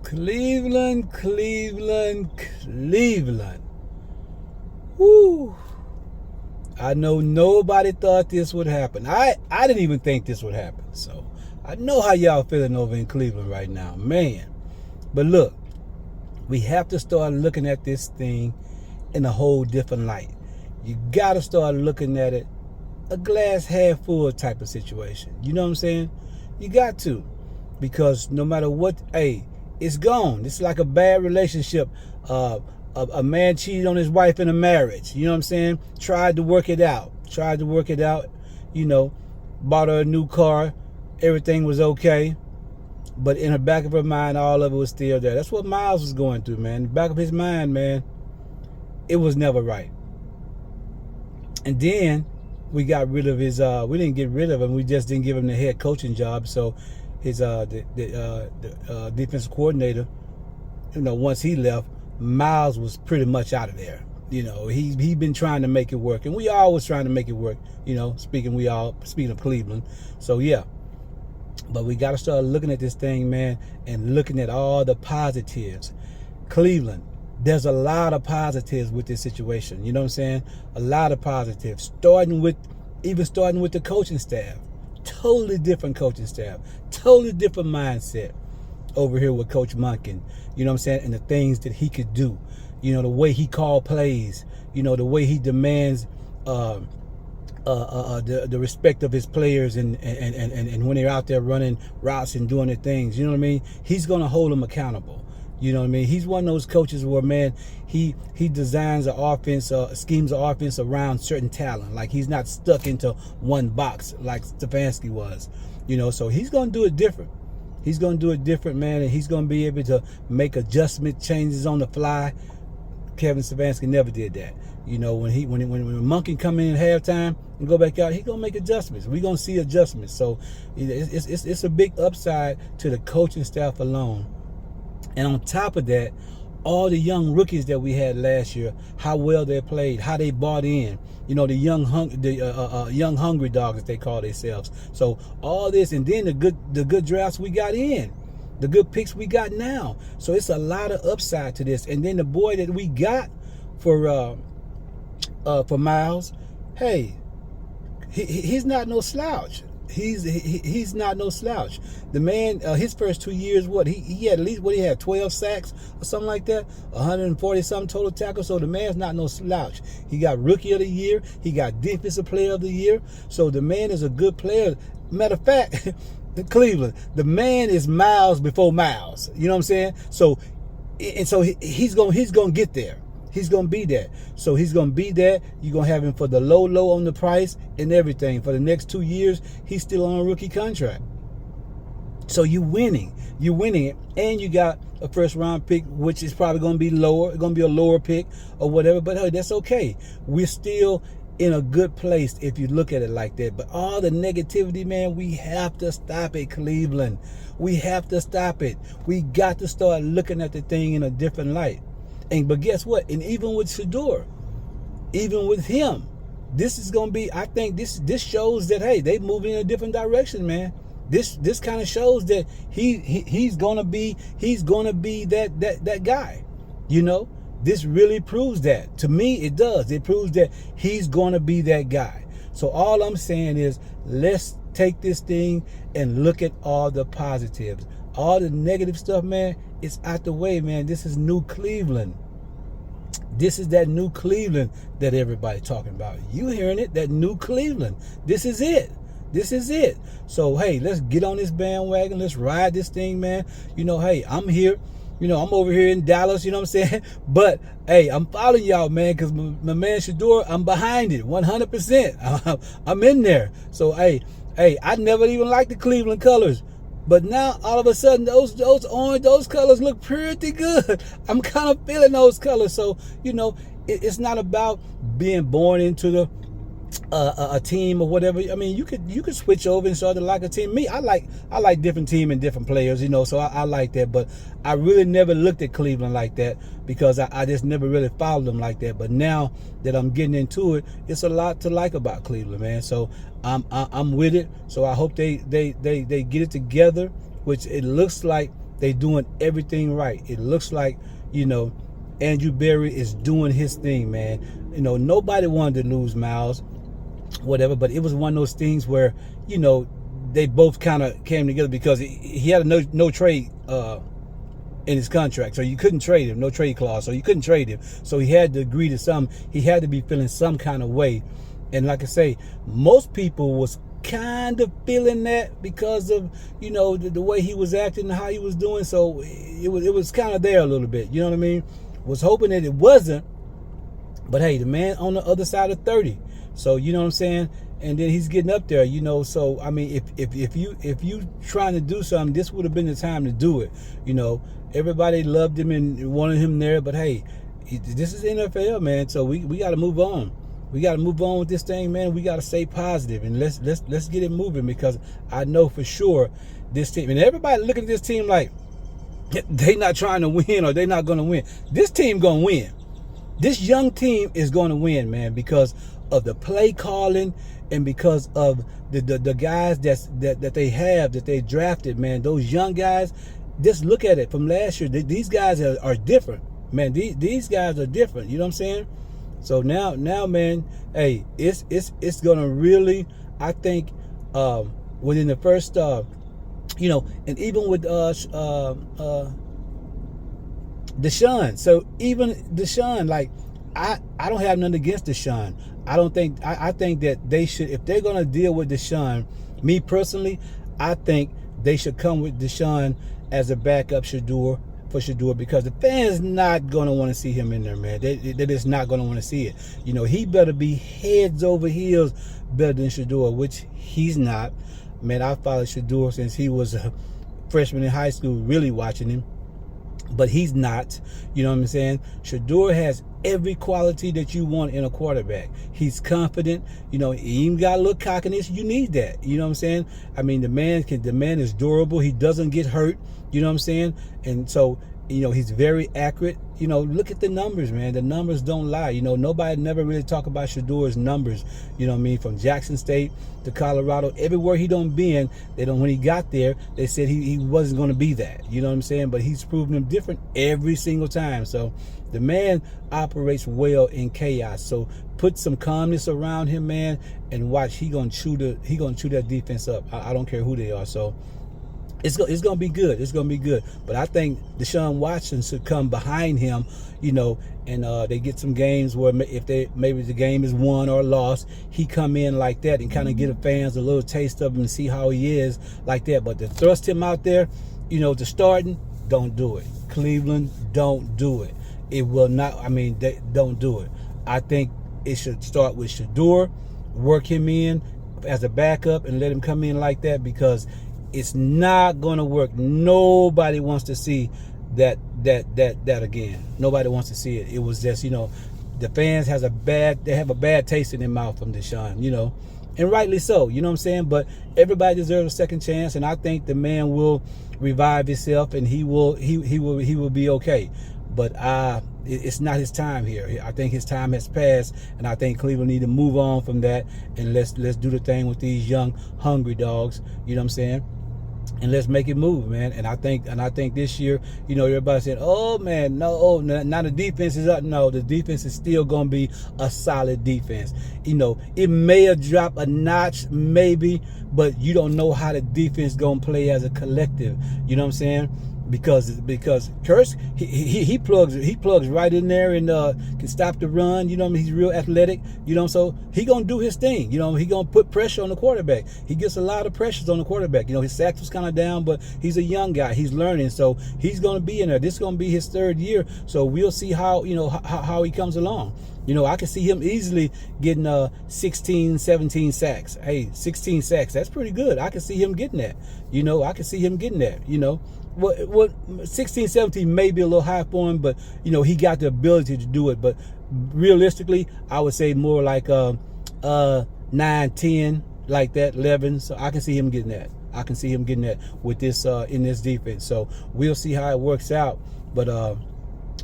Cleveland, Cleveland, Cleveland. Woo. I know nobody thought this would happen. I didn't even think this would happen. So I know how y'all feeling over in Cleveland right now, man. But look, we have to start looking at this thing in a whole different light. You got to start looking at it a glass half full type of situation. You know what I'm saying? You got to. Because no matter what, hey, it's gone. It's like a bad relationship. A man cheated on his wife in a marriage. You know what I'm saying? Tried to work it out. You know, bought her a new car. Everything was okay. But in the back of her mind, all of it was still there. That's what Miles was going through, man. In the back of his mind, man, it was never right. And then we got rid of his, we didn't get rid of him. We just didn't give him the head coaching job. So his the defensive coordinator, you know, once he left, Miles was pretty much out of there. You know, he been trying to make it work, and we always trying to make it work. You know, speaking of Cleveland. So yeah, but we got to start looking at this thing, man, and looking at all the positives. Cleveland, there's a lot of positives with this situation. You know what I'm saying? A lot of positives, starting with the coaching staff. Totally different coaching staff, totally different mindset over here with Coach Monken. You know what I'm saying? And the things that he could do. You know, the way he called plays. You know, the way he demands the respect of his players and when they're out there running routes and doing their things. You know what I mean? He's going to hold them accountable. You know what I mean? He's one of those coaches where, man, he designs an offense, schemes an offense around certain talent. Like, he's not stuck into one box like Stefanski was. You know, so he's going to do it different. He's going to do it different, man, and he's going to be able to make adjustment changes on the fly. Kevin Stefanski never did that. You know, when Monken come in at halftime and go back out, he's going to make adjustments. We're going to see adjustments. So it's a big upside to the coaching staff alone. And on top of that, all the young rookies that we had last year, how well they played, how they bought in. You know, the young hungry dogs, as they call themselves. So all this, and then the good drafts we got in, the good picks we got now. So it's a lot of upside to this. And then the boy that we got for Miles, hey, he's not no slouch. He's not no slouch. The man, his first 2 years, he had at least 12 sacks or something like that, 140 something total tackles. So the man's not no slouch. He got Rookie of the Year. He got Defensive Player of the Year. So the man is a good player. Matter of fact, Cleveland, the man is Miles before Miles. You know what I'm saying? So he's gonna get there. He's going to be that. So he's going to be that. You're going to have him for the low on the price and everything. For the next 2 years, he's still on a rookie contract. So you're winning. You're winning it. And you got a first round pick, which is probably going to be lower. It's going to be a lower pick or whatever. But hey, that's okay. We're still in a good place if you look at it like that. But all the negativity, man, we have to stop it, Cleveland. We have to stop it. We got to start looking at the thing in a different light. But guess what? And even with Shedeur, even with him, this is going to be, I think this shows that, hey, they moving in a different direction, man. This kind of shows that he's going to be that guy. You know, this really proves that. To me, it does. It proves that he's going to be that guy. So all I'm saying is, let's take this thing and look at all the positives. All the negative stuff, man, it's out the way, man. This is new Cleveland. This is that new Cleveland that everybody's talking about. You hearing it? That new Cleveland. This is it. This is it. So, hey, let's get on this bandwagon. Let's ride this thing, man. You know, hey, I'm here. You know, I'm over here in Dallas, you know what I'm saying? But, hey, I'm following y'all, man, because my man Shedeur, I'm behind it 100%. I'm in there. So, hey, I never even liked the Cleveland colors. But now, all of a sudden, those orange, those colors look pretty good. I'm kind of feeling those colors. So, you know, it's not about being born into a team or whatever. I mean, you could switch over and start to like a team. Me, I like different team and different players, you know, so I like that. But I really never looked at Cleveland like that because I just never really followed them like that. But now that I'm getting into it, it's a lot to like about Cleveland, man. So I'm with it. So I hope they get it together, which it looks like They doing everything right. It looks like, you know, Andrew Berry is doing his thing, man. You know, nobody wanted to lose Miles, whatever, but it was one of those things where, you know, they both kind of came together because he had a no trade in his contract, so you couldn't trade him, no trade clause, so you couldn't trade him. So he had to agree to some. He had to be feeling some kind of way, and like I say, most people was kind of feeling that because of, you know, the way he was acting and how he was doing. So it was kind of there a little bit. You know what I mean? Was hoping that it wasn't, but hey, the man on the other side of 30. So you know what I'm saying? And then he's getting up there, you know. So I mean, if you trying to do something, this would have been the time to do it. You know, everybody loved him and wanted him there, but hey, this is NFL, man. So we got to move on. We got to move on with this thing, man. We got to stay positive and let's get it moving, because I know for sure this team, and everybody looking at this team like they not trying to win or they not going to win. This team going to win. This young team is going to win, man, because of the play calling and because of the guys that they drafted, man. Those young guys, just look at it from last year. These guys are different, man. These guys are different. You know what I'm saying? So now, man, hey, it's gonna really, I think, within the first, you know, and even with Deshaun. So even Deshaun, like, I don't have nothing against Deshaun. I think that they should, if they're gonna deal with Deshaun, me personally, I think they should come with Deshaun as a backup for Shedeur, because the fans not gonna want to see him in there, man. They just not gonna want to see it. You know, he better be heads over heels better than Shedeur, which he's not. Man, I followed Shedeur since he was a freshman in high school, really watching him. But he's not. You know what I'm saying? Shedeur has every quality that you want in a quarterback. He's confident. You know, he even got a little cockiness. You need that. You know what I'm saying? I mean, the man is durable. He doesn't get hurt. You know what I'm saying? And so, you know, he's very accurate. You know, look at the numbers, man. The numbers don't lie. You know, nobody never really talk about Shedeur's numbers. You know what I mean? From Jackson State to Colorado, everywhere he don't been, when he got there, they said he wasn't going to be that. You know what I'm saying? But he's proven them different every single time. So the man operates well in chaos. So put some calmness around him, man, and watch. He gonna chew that defense up. I don't care who they are. So it's gonna be good. It's gonna be good. But I think Deshaun Watson should come behind him, you know, and they get some games where maybe the game is won or lost, he come in like that and kind of give the fans a little taste of him and see how he is like that. But to thrust him out there, you know, to starting, don't do it. Cleveland, don't do it. It will not. I mean, they don't do it. I think it should start with Shedeur, work him in as a backup, and let him come in like that, because it's not gonna work. Nobody wants to see that again. Nobody wants to see it. It was just, you know, the fans have a bad taste in their mouth from Deshaun, you know, and rightly so. You know what I'm saying? But everybody deserves a second chance, and I think the man will revive himself, and he will be okay. But it's not his time here. I think his time has passed, and I think Cleveland need to move on from that, and let's do the thing with these young, hungry dogs. You know what I'm saying? And let's make it move, man. And I think this year, you know, everybody said, "Oh man, no, now the defense is up." No, the defense is still gonna be a solid defense. You know, it may have dropped a notch, maybe, but you don't know how the defense gonna play as a collective. You know what I'm saying? Because Kearse, he plugs right in there and can stop the run. You know what I mean? He's real athletic. You know, so he gonna do his thing. You know, he gonna put pressure on the quarterback. He gets a lot of pressures on the quarterback. You know, his sacks was kind of down, but he's a young guy. He's learning, so he's gonna be in there. This is gonna be his third year, so we'll see how, you know, how he comes along. You know, I can see him easily getting 16, 17 sacks. Hey, 16 sacks, that's pretty good. I can see him getting that. You know, I can see him getting that. You know. What 16, 17 may be a little high for him, but, you know, he got the ability to do it. But realistically, I would say more like 9, 10, like that, 11. So I can see him getting that. I can see him getting that with this in this defense. So we'll see how it works out. But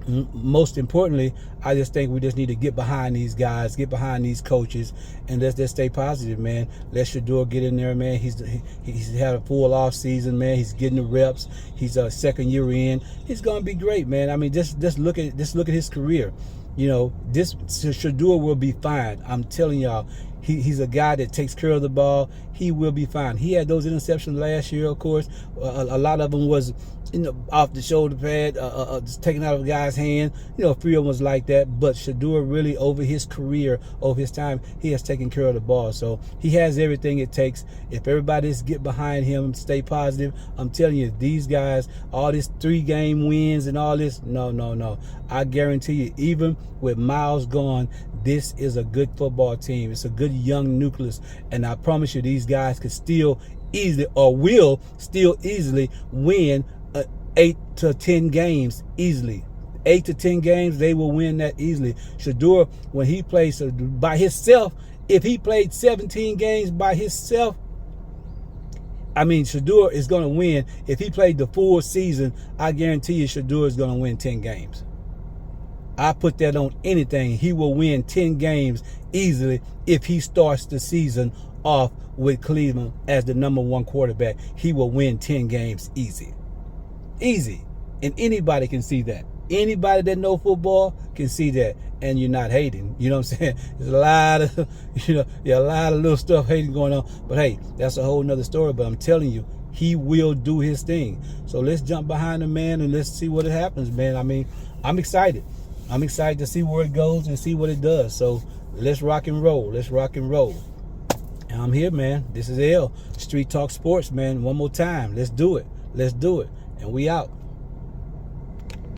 most importantly, I just think we just need to get behind these guys, get behind these coaches, and let's just stay positive, man. Let Shedeur get in there, man. He's had a full off season, man. He's getting the reps. He's a second year in. He's gonna be great, man. I mean, just look at his career. You know, this Shedeur will be fine. I'm telling y'all, he's a guy that takes care of the ball. He will be fine. He had those interceptions last year, of course. A lot of them was, you know, off the shoulder pad, just taken out of a guy's hand. You know, a few of them was like that. But Shedeur really, over his career, over his time, he has taken care of the ball. So he has everything it takes. If everybody's get behind him, stay positive, I'm telling you, these guys, all this 3-game wins and all this, no. I guarantee you, even with Miles gone, this is a good football team. It's a good young nucleus. And I promise you, these guys could still easily, or will still easily win 8 to 10 games easily. 8 to 10 games, they will win that easily. Shedeur, when he plays by himself, if he played 17 games by himself, I mean, Shedeur is going to win. If he played the full season, I guarantee you Shedeur is going to win 10 games. I put that on anything. He will win 10 games easily if he starts the season off with Cleveland as the #1 quarterback. He will win 10 games easy. Easy. And anybody can see that. Anybody that know football can see that. And you're not hating. You know what I'm saying? There's a lot of, a lot of little stuff hating going on. But hey, that's a whole nother story. But I'm telling you, he will do his thing. So let's jump behind the man and let's see what happens, man. I mean, I'm excited. I'm excited to see where it goes and see what it does. So let's rock and roll. Let's rock and roll. And I'm here, man. This is L. Street Talk Sports, man. One more time. Let's do it. Let's do it. And we out.